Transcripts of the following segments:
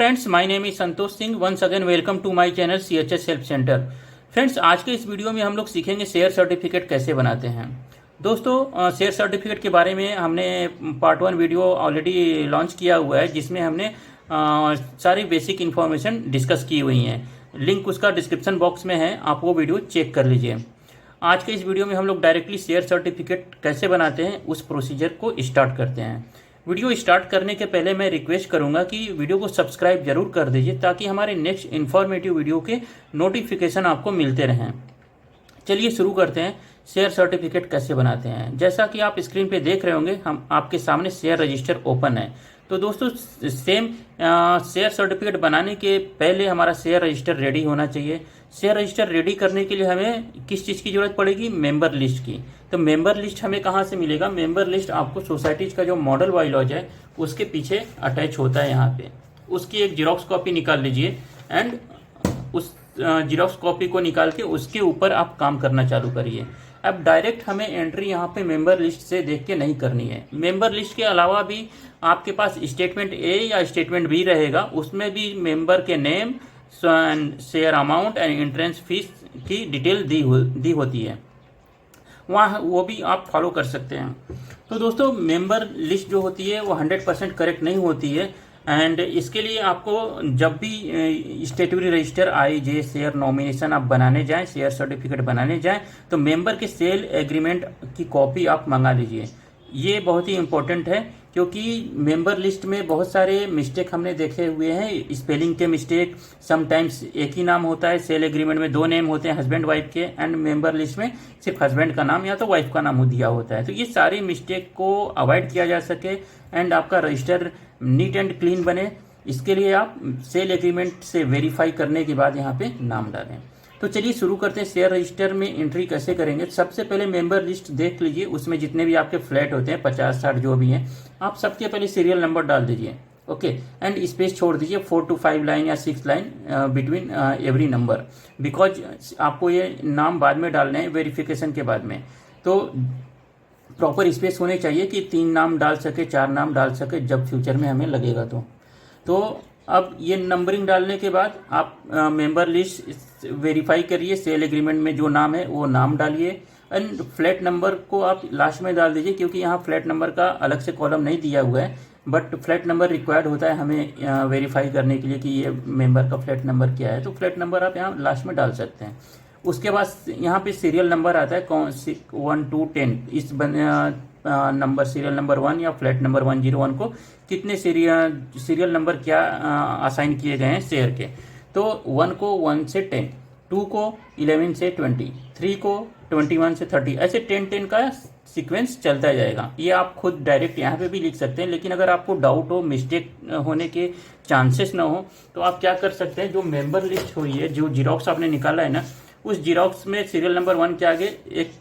Friends, my name is Santosh Singh. Once again welcome to my channel CHS help centre. Friends, आज के इस video में हम लोग सीखेंगे शेयर सर्टिफिकेट कैसे बनाते हैं। दोस्तों, शेयर सर्टिफिकेट के बारे में हमने पार्ट 1 वीडियो ऑलरेडी लॉन्च किया हुआ है, जिसमें हमने सारी बेसिक इन्फॉर्मेशन डिस्कस की हुई हैं। लिंक उसका डिस्क्रिप्शन बॉक्स में है, आप वो वीडियो चेक कर लीजिए। आज के इस वीडियो में हम लोग डायरेक्टली शेयर सर्टिफिकेट कैसे बनाते हैं उस प्रोसीजर को स्टार्ट करते हैं। वीडियो स्टार्ट करने के पहले मैं रिक्वेस्ट करूंगा कि वीडियो को सब्सक्राइब जरूर कर दीजिए, ताकि हमारे नेक्स्ट इन्फॉर्मेटिव वीडियो के नोटिफिकेशन आपको मिलते रहें। चलिए शुरू करते हैं। शेयर सर्टिफिकेट कैसे बनाते हैं। जैसा कि आप स्क्रीन पे देख रहे होंगे, हम आपके सामने शेयर रजिस्टर ओपन है। तो दोस्तों, सेम शेयर सर्टिफिकेट बनाने के पहले हमारा शेयर रजिस्टर रेडी होना चाहिए। शेयर रजिस्टर रेडी करने के लिए हमें किस चीज़ की जरूरत पड़ेगी? मेंबर लिस्ट की। तो मेंबर लिस्ट हमें कहाँ से मिलेगा? मेंबर लिस्ट आपको सोसाइटीज का जो मॉडल बायलॉज है उसके पीछे अटैच होता है। यहाँ पे उसकी एक जीरोक्स कॉपी निकाल लीजिए एंड उस जीरोक्स कॉपी को निकाल के उसके ऊपर आप काम करना चालू करिए। अब डायरेक्ट हमें एंट्री यहाँ पे मेंबर लिस्ट से देख के नहीं करनी है। मेंबर लिस्ट के अलावा भी आपके पास स्टेटमेंट ए या स्टेटमेंट बी रहेगा, उसमें भी मेंबर के name, share amount and entrance fees की डिटेल दी होती है। वहाँ वो भी आप फॉलो कर सकते हैं। तो दोस्तों, मेंबर लिस्ट जो होती है वो 100% करेक्ट नहीं होती है, एंड इसके लिए आपको जब भी स्टेटरी रजिस्टर आईजे शेयर नॉमिनेशन आप बनाने जाएं, शेयर सर्टिफिकेट बनाने जाएं, तो मेंबर के सेल एग्रीमेंट की कॉपी आप मंगा लीजिए। ये बहुत ही इंपॉर्टेंट है, क्योंकि मेंबर लिस्ट में बहुत सारे मिस्टेक हमने देखे हुए हैं। स्पेलिंग के मिस्टेक, समटाइम्स एक ही नाम होता है, सेल एग्रीमेंट में 2 नेम होते हैं हस्बैंड वाइफ के, एंड मेंबर लिस्ट में सिर्फ हस्बैंड का नाम या तो वाइफ का नाम दिया होता है। तो ये सारी मिस्टेक को अवॉइड किया जा सके एंड आपका रजिस्टर नीट एंड क्लीन बने, इसके लिए आप सेल एग्रीमेंट से वेरीफाई करने के बाद यहाँ पे नाम डालें। तो चलिए शुरू करते हैं। शेयर रजिस्टर में एंट्री कैसे करेंगे। सबसे पहले मेंबर लिस्ट देख लीजिए, उसमें जितने भी आपके फ्लैट होते हैं 50-60 जो भी हैं, आप सबके पहले सीरियल नंबर डाल दीजिए। ओके, एंड स्पेस छोड़ दीजिए 4 to 5 लाइन या 6 line between every number, because आपको ये नाम बाद में डालने हैं वेरिफिकेशन के बाद में। तो प्रॉपर स्पेस होने चाहिए कि 3 नाम डाल सके, 4 नाम डाल सके, जब फ्यूचर में हमें लगेगा तो अब ये नंबरिंग डालने के बाद आप मेंबर लिस्ट वेरीफाई करिए। सेल एग्रीमेंट में जो नाम है वो नाम डालिए, एंड फ्लैट नंबर को आप लास्ट में डाल दीजिए, क्योंकि यहाँ फ्लैट नंबर का अलग से कॉलम नहीं दिया हुआ है, बट फ्लैट नंबर रिक्वायर्ड होता है हमें वेरीफाई करने के लिए कि ये मेंबर का फ्लैट नंबर क्या है। तो फ्लैट नंबर आप यहाँ लास्ट में डाल सकते हैं। उसके बाद यहाँ पे सीरियल नंबर आता है 1 to 10। इस नंबर सीरियल नंबर 1 या फ्लैट नंबर 101 को कितने सीरियल नंबर क्या असाइन किए गए हैं शेयर के। तो 1 को 1 से 10, 2 को 11 से 20, 3 को 21 से 30, ऐसे 10-10 का सीक्वेंस चलता जाएगा। ये आप खुद डायरेक्ट यहाँ पे भी लिख सकते हैं, लेकिन अगर आपको डाउट हो, मिस्टेक होने के चांसेस ना हो, तो आप क्या कर सकते हैं, जो मेंबर लिस्ट हुई है, जो जीरोक्स आपने निकाला है ना, उस जीरोक्स में सीरियल नंबर 1 के आगे एक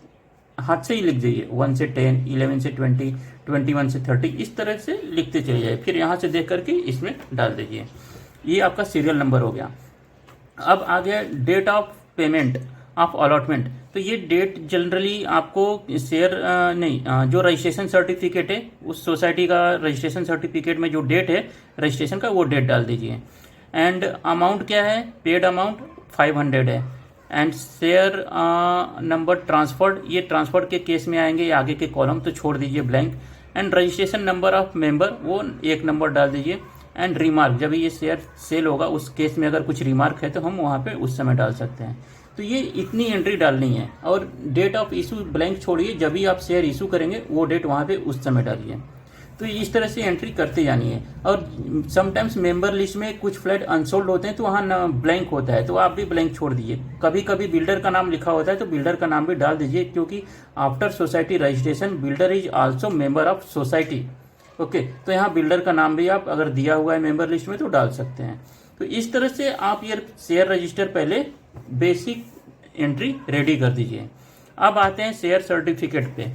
हाथ से ही लिख जाइए 1 से 10, 11 से 20, 21 से 30, इस तरह से लिखते चले जाइए। फिर यहाँ से देख करके इसमें डाल दीजिए। ये आपका सीरियल नंबर हो गया। अब आ गया date of payment of allotment. तो ये डेट जनरली आपको शेयर जो रजिस्ट्रेशन सर्टिफिकेट है, उस सोसाइटी का रजिस्ट्रेशन सर्टिफिकेट में जो डेट है रजिस्ट्रेशन का, वो डेट डाल दीजिए। एंड अमाउंट क्या है? पेड अमाउंट 500 है। एंड शेयर नंबर ट्रांसफर्ड, ये ट्रांसफर्ड के केस में आएंगे, ये आगे के कॉलम तो छोड़ दीजिए blank. And registration number of member, वो 1 नंबर डाल दीजिए। एंड रिमार्क, जब ये शेयर सेल होगा उस केस में अगर कुछ रिमार्क है तो हम वहाँ पे उस समय डाल सकते हैं। तो ये इतनी एंट्री डालनी है। और डेट ऑफ इशू ब्लैंक छोड़िए, जब भी आप शेयर इशू करेंगे वो डेट वहाँ पे उस समय डालिए। तो इस तरह से एंट्री करते जानी है। और समटाइम्स मेंबर लिस्ट में कुछ फ्लैट अनसोल्ड होते हैं, तो वहाँ ब्लैंक होता है, तो आप भी ब्लैंक छोड़ दीजिए। कभी कभी बिल्डर का नाम लिखा होता है, तो बिल्डर का नाम भी डाल दीजिए, क्योंकि after society registration builder is also member of society. Okay, तो यहाँ बिल्डर का नाम भी आप अगर दिया हुआ है मेंबर लिस्ट में तो डाल सकते हैं। तो इस तरह से आप ये शेयर रजिस्टर पहले बेसिक एंट्री रेडी कर दीजिए। अब आते हैं शेयर सर्टिफिकेट पे।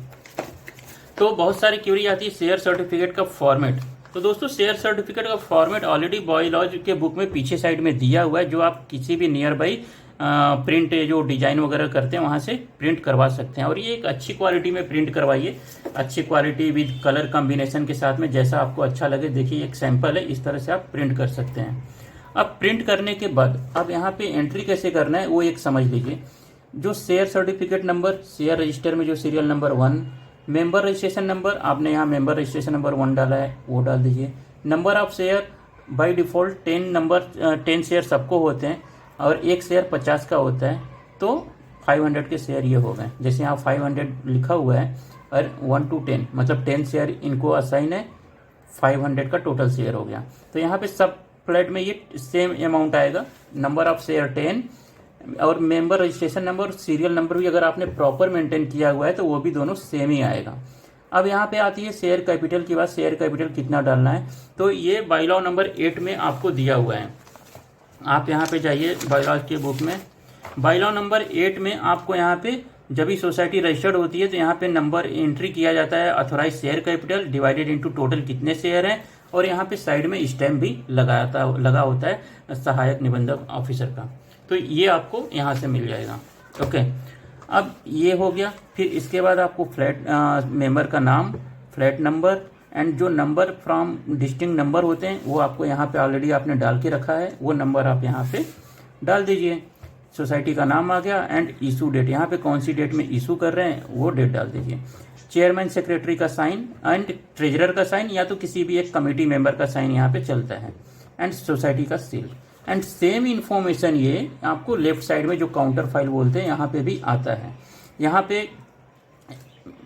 तो बहुत सारी क्वेरी आती है शेयर सर्टिफिकेट का फॉर्मेट। तो दोस्तों, शेयर सर्टिफिकेट का फॉर्मेट ऑलरेडी बायलॉज के बुक में पीछे साइड में दिया हुआ है, जो आप किसी भी नियर बाई प्रिंट जो डिजाइन वगैरह करते हैं वहाँ से प्रिंट करवा सकते हैं। और ये एक अच्छी क्वालिटी में प्रिंट करवाइए, अच्छी क्वालिटी विद कलर कॉम्बिनेशन के साथ में, जैसा आपको अच्छा लगे। देखिए एक सैंपल है, इस तरह से आप प्रिंट कर सकते हैं। अब प्रिंट करने के बाद अब यहाँ पे एंट्री कैसे करना है वो एक समझ लीजिए। जो share certificate number, share register में जो serial number 1, member registration number, आपने यहाँ मेंबर रजिस्ट्रेशन नंबर 1 डाला है वो डाल दीजिए। Number of share by default 10 share सबको होते हैं और एक शेयर 50 का होता है, तो 500 के शेयर ये हो गए। जैसे यहाँ 500 लिखा हुआ है और 1 to 10 मतलब 10 शेयर इनको असाइन है, 500 का टोटल शेयर हो गया। तो यहाँ पे सब फ्लैट में ये सेम अमाउंट आएगा। नंबर ऑफ शेयर 10 और member registration number, serial number भी अगर आपने प्रॉपर मेंटेन किया हुआ है तो वो भी दोनों सेम ही आएगा। अब यहाँ पे आती है शेयर कैपिटल की बात। शेयर कैपिटल कितना डालना है, तो ये बाईलॉ नंबर 8 में आपको दिया हुआ है। आप यहाँ पे जाइए बाईलॉ के बुक में, बाईलॉ नंबर 8 में आपको यहाँ पे जब भी सोसाइटी रजिस्टर्ड होती है तो यहाँ पे नंबर एंट्री किया जाता है, authorise share capital divided into total कितने शेयर हैं, और यहाँ पे साइड में स्टैम्प भी लगा होता है सहायक निबंधक ऑफिसर का। तो ये आपको यहाँ से मिल जाएगा। ओके, अब ये हो गया। फिर इसके बाद आपको फ्लैट मेंबर का नाम, फ्लैट नंबर एंड जो नंबर फ्रॉम डिस्टिंक्ट नंबर होते हैं वो आपको यहाँ पे ऑलरेडी आपने डाल के रखा है, वो नंबर आप यहाँ पे डाल दीजिए। सोसाइटी का नाम आ गया एंड इशू डेट, यहाँ पे कौन सी डेट में इशू कर रहे हैं वो डेट डाल दीजिए। चेयरमैन सेक्रेटरी का साइन एंड ट्रेजरर का साइन या तो किसी भी एक कमेटी मेंबर का साइन यहाँ पे चलता है, एंड सोसाइटी का सील। एंड सेम इन्फॉर्मेशन ये आपको लेफ्ट साइड में जो काउंटर फाइल बोलते हैं यहाँ पे भी आता है। यहाँ पे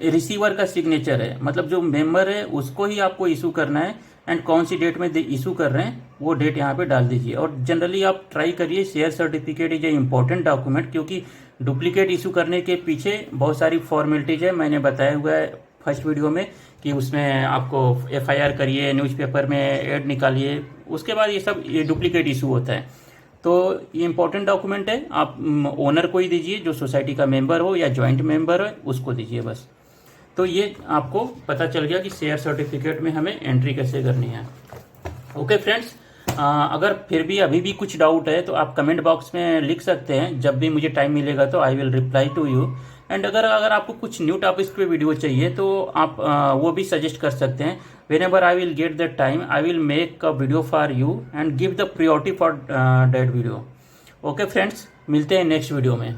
रिसीवर का सिग्नेचर है, मतलब जो मेंबर है उसको ही आपको इशू करना है, एंड कौन सी डेट में इशू कर रहे हैं वो डेट यहाँ पे डाल दीजिए। और जनरली आप ट्राई करिए, share certificate is a important document, क्योंकि डुप्लीकेट इशू करने के पीछे बहुत सारी फॉर्मेलिटीज है। मैंने बताया हुआ है फर्स्ट वीडियो में कि उसमें आपको FIR करिए, न्यूज़पेपर में ऐड निकालिए, उसके बाद ये सब डुप्लीकेट इशू होता है। तो ये इंपॉर्टेंट डॉक्यूमेंट है, आप ओनर को ही दीजिए, जो सोसाइटी का मेंबर हो या ज्वाइंट मेंबर हो उसको दीजिए बस। तो ये आपको पता चल गया कि शेयर सर्टिफिकेट में हमें एंट्री कैसे करनी है। ओके फ्रेंड्स, अगर फिर भी अभी भी कुछ डाउट है तो आप कमेंट बॉक्स में लिख सकते हैं, जब भी मुझे टाइम मिलेगा तो I will reply to you. And अगर आपको कुछ न्यू टॉपिक्स पे वीडियो चाहिए तो आप वो भी सजेस्ट कर सकते हैं। When ever I will get the time I will make a video for you and give the priority for that video. Okay friends, मिलते हैं नेक्स्ट वीडियो में।